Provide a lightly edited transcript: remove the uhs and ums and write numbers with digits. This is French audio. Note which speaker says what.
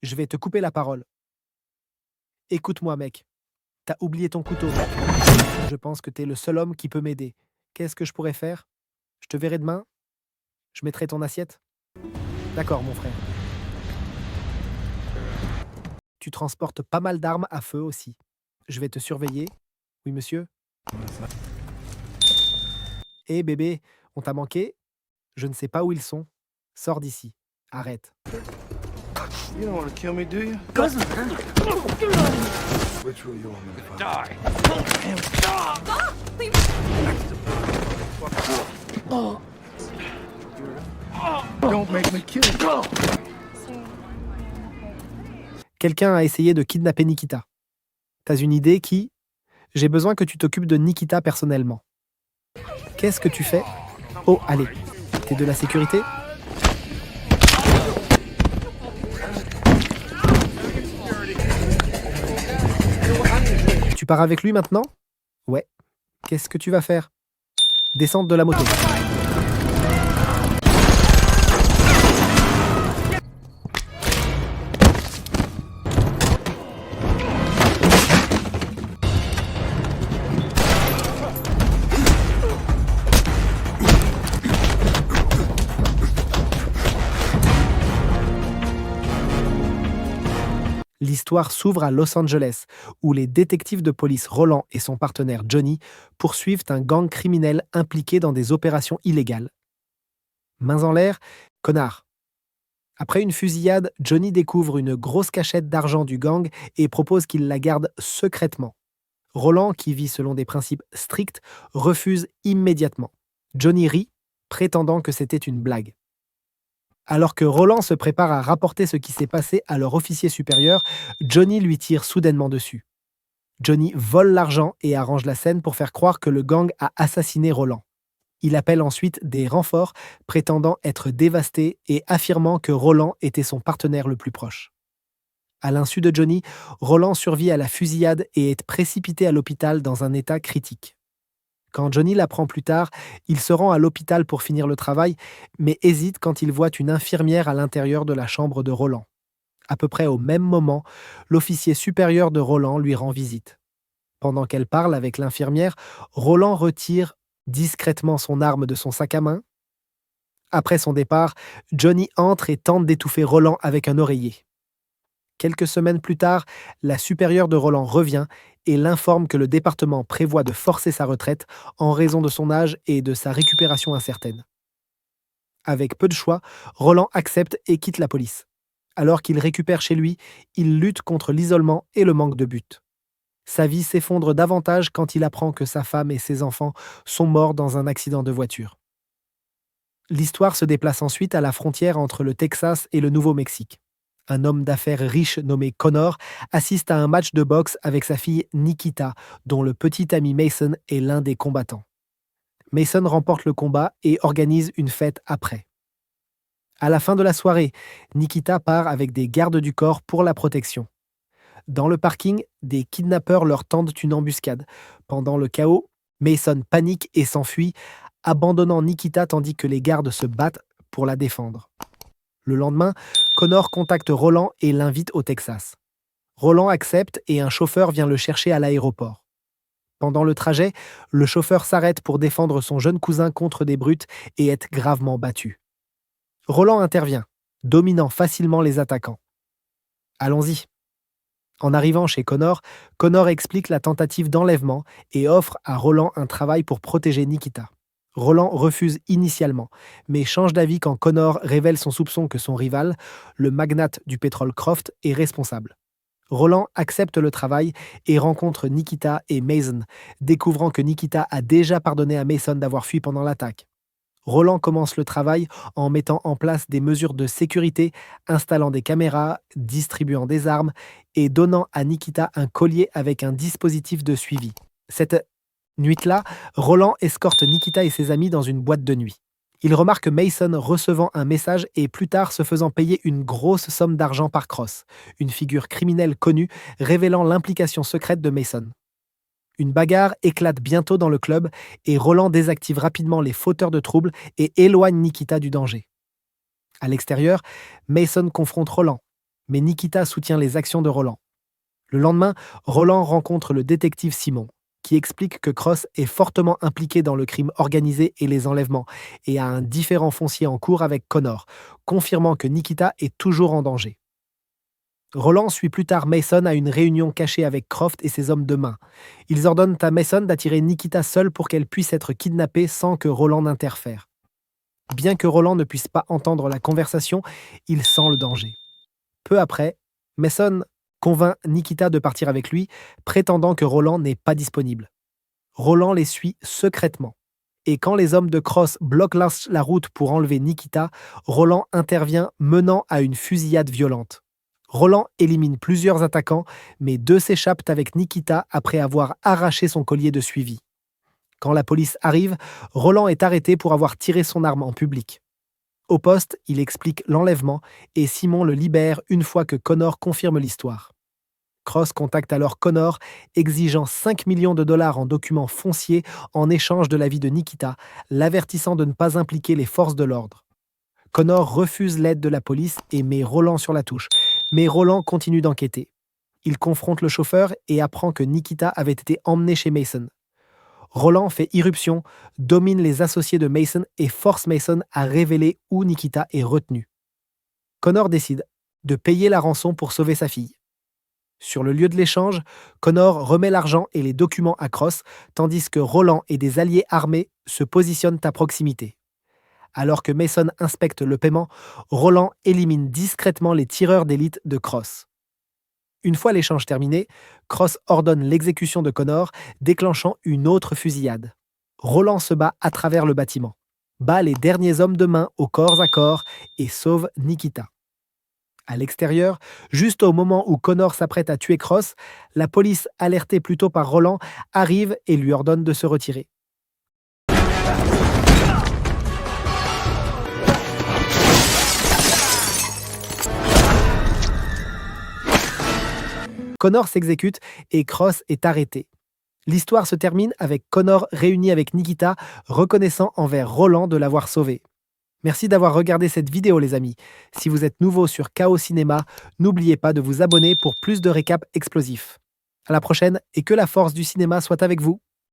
Speaker 1: Je vais te couper la parole. Écoute-moi, mec. T'as oublié ton couteau, mec. Je pense que t'es le seul homme qui peut m'aider. Qu'est-ce que je pourrais faire? Je te verrai demain? Je mettrai ton assiette? D'accord, mon frère. Tu transportes pas mal d'armes à feu aussi. Je vais te surveiller. Oui, monsieur? Hé, bébé, on t'a manqué? Je ne sais pas où ils sont. Sors d'ici. Arrête.
Speaker 2: You don't want to kill me, do you? Which way you want me to fight? Don't make me kill you.
Speaker 1: Quelqu'un a essayé de kidnapper Nikita. T'as une idée qui? J'ai besoin que tu t'occupes de Nikita personnellement. Qu'est-ce que tu fais? Oh, allez. T'es de la sécurité? Tu pars avec lui maintenant? Ouais. Qu'est-ce que tu vas faire? Descendre de la moto. L'histoire s'ouvre à Los Angeles, où les détectives de police Roland et son partenaire Johnny poursuivent un gang criminel impliqué dans des opérations illégales. Mains en l'air, connard. Après une fusillade, Johnny découvre une grosse cachette d'argent du gang et propose qu'il la garde secrètement. Roland, qui vit selon des principes stricts, refuse immédiatement. Johnny rit, prétendant que c'était une blague. Alors que Roland se prépare à rapporter ce qui s'est passé à leur officier supérieur, Johnny lui tire soudainement dessus. Johnny vole l'argent et arrange la scène pour faire croire que le gang a assassiné Roland. Il appelle ensuite des renforts, prétendant être dévasté et affirmant que Roland était son partenaire le plus proche. À l'insu de Johnny, Roland survit à la fusillade et est précipité à l'hôpital dans un état critique. Quand Johnny l'apprend plus tard, il se rend à l'hôpital pour finir le travail, mais hésite quand il voit une infirmière à l'intérieur de la chambre de Roland. À peu près au même moment, l'officier supérieur de Roland lui rend visite. Pendant qu'elle parle avec l'infirmière, Roland retire discrètement son arme de son sac à main. Après son départ, Johnny entre et tente d'étouffer Roland avec un oreiller. Quelques semaines plus tard, la supérieure de Roland revient et l'informe que le département prévoit de forcer sa retraite en raison de son âge et de sa récupération incertaine. Avec peu de choix, Roland accepte et quitte la police. Alors qu'il récupère chez lui, il lutte contre l'isolement et le manque de but. Sa vie s'effondre davantage quand il apprend que sa femme et ses enfants sont morts dans un accident de voiture. L'histoire se déplace ensuite à la frontière entre le Texas et le Nouveau-Mexique. Un homme d'affaires riche nommé Connor assiste à un match de boxe avec sa fille Nikita, dont le petit ami Mason est l'un des combattants. Mason remporte le combat et organise une fête après. À la fin de la soirée, Nikita part avec des gardes du corps pour la protection. Dans le parking, des kidnappeurs leur tendent une embuscade. Pendant le chaos, Mason panique et s'enfuit, abandonnant Nikita tandis que les gardes se battent pour la défendre. Le lendemain, Connor contacte Roland et l'invite au Texas. Roland accepte et un chauffeur vient le chercher à l'aéroport. Pendant le trajet, le chauffeur s'arrête pour défendre son jeune cousin contre des brutes et est gravement battu. Roland intervient, dominant facilement les attaquants. Allons-y. En arrivant chez Connor, Connor explique la tentative d'enlèvement et offre à Roland un travail pour protéger Nikita. Roland refuse initialement, mais change d'avis quand Connor révèle son soupçon que son rival, le magnate du pétrole Croft, est responsable. Roland accepte le travail et rencontre Nikita et Mason, découvrant que Nikita a déjà pardonné à Mason d'avoir fui pendant l'attaque. Roland commence le travail en mettant en place des mesures de sécurité, installant des caméras, distribuant des armes et donnant à Nikita un collier avec un dispositif de suivi. Cette nuit-là, Roland escorte Nikita et ses amis dans une boîte de nuit. Il remarque Mason recevant un message et plus tard se faisant payer une grosse somme d'argent par Cross, une figure criminelle connue révélant l'implication secrète de Mason. Une bagarre éclate bientôt dans le club et Roland désactive rapidement les fauteurs de troubles et éloigne Nikita du danger. À l'extérieur, Mason confronte Roland, mais Nikita soutient les actions de Roland. Le lendemain, Roland rencontre le détective Simon, qui explique que Cross est fortement impliqué dans le crime organisé et les enlèvements, et a un différend foncier en cours avec Connor, confirmant que Nikita est toujours en danger. Roland suit plus tard Mason à une réunion cachée avec Croft et ses hommes de main. Ils ordonnent à Mason d'attirer Nikita seule pour qu'elle puisse être kidnappée sans que Roland n'interfère. Bien que Roland ne puisse pas entendre la conversation, il sent le danger. Peu après, Mason convainc Nikita de partir avec lui, prétendant que Roland n'est pas disponible. Roland les suit secrètement. Et quand les hommes de Cross bloquent la route pour enlever Nikita, Roland intervient, menant à une fusillade violente. Roland élimine plusieurs attaquants, mais 2 s'échappent avec Nikita après avoir arraché son collier de suivi. Quand la police arrive, Roland est arrêté pour avoir tiré son arme en public. Au poste, il explique l'enlèvement et Simon le libère une fois que Connor confirme l'histoire. Cross contacte alors Connor, exigeant 5 millions de dollars en documents fonciers en échange de la vie de Nikita, l'avertissant de ne pas impliquer les forces de l'ordre. Connor refuse l'aide de la police et met Roland sur la touche, mais Roland continue d'enquêter. Il confronte le chauffeur et apprend que Nikita avait été emmené chez Mason. Roland fait irruption, domine les associés de Mason et force Mason à révéler où Nikita est retenu. Connor décide de payer la rançon pour sauver sa fille. Sur le lieu de l'échange, Connor remet l'argent et les documents à Cross, tandis que Roland et des alliés armés se positionnent à proximité. Alors que Mason inspecte le paiement, Roland élimine discrètement les tireurs d'élite de Cross. Une fois l'échange terminé, Cross ordonne l'exécution de Connor, déclenchant une autre fusillade. Roland se bat à travers le bâtiment, bat les derniers hommes de main au corps à corps et sauve Nikita. À l'extérieur, juste au moment où Connor s'apprête à tuer Cross, la police, alertée plus tôt par Roland, arrive et lui ordonne de se retirer. Connor s'exécute et Cross est arrêté. L'histoire se termine avec Connor réuni avec Nikita, reconnaissant envers Roland de l'avoir sauvé. Merci d'avoir regardé cette vidéo les amis. Si vous êtes nouveau sur KO Cinéma, n'oubliez pas de vous abonner pour plus de récaps explosifs. À la prochaine et que la force du cinéma soit avec vous.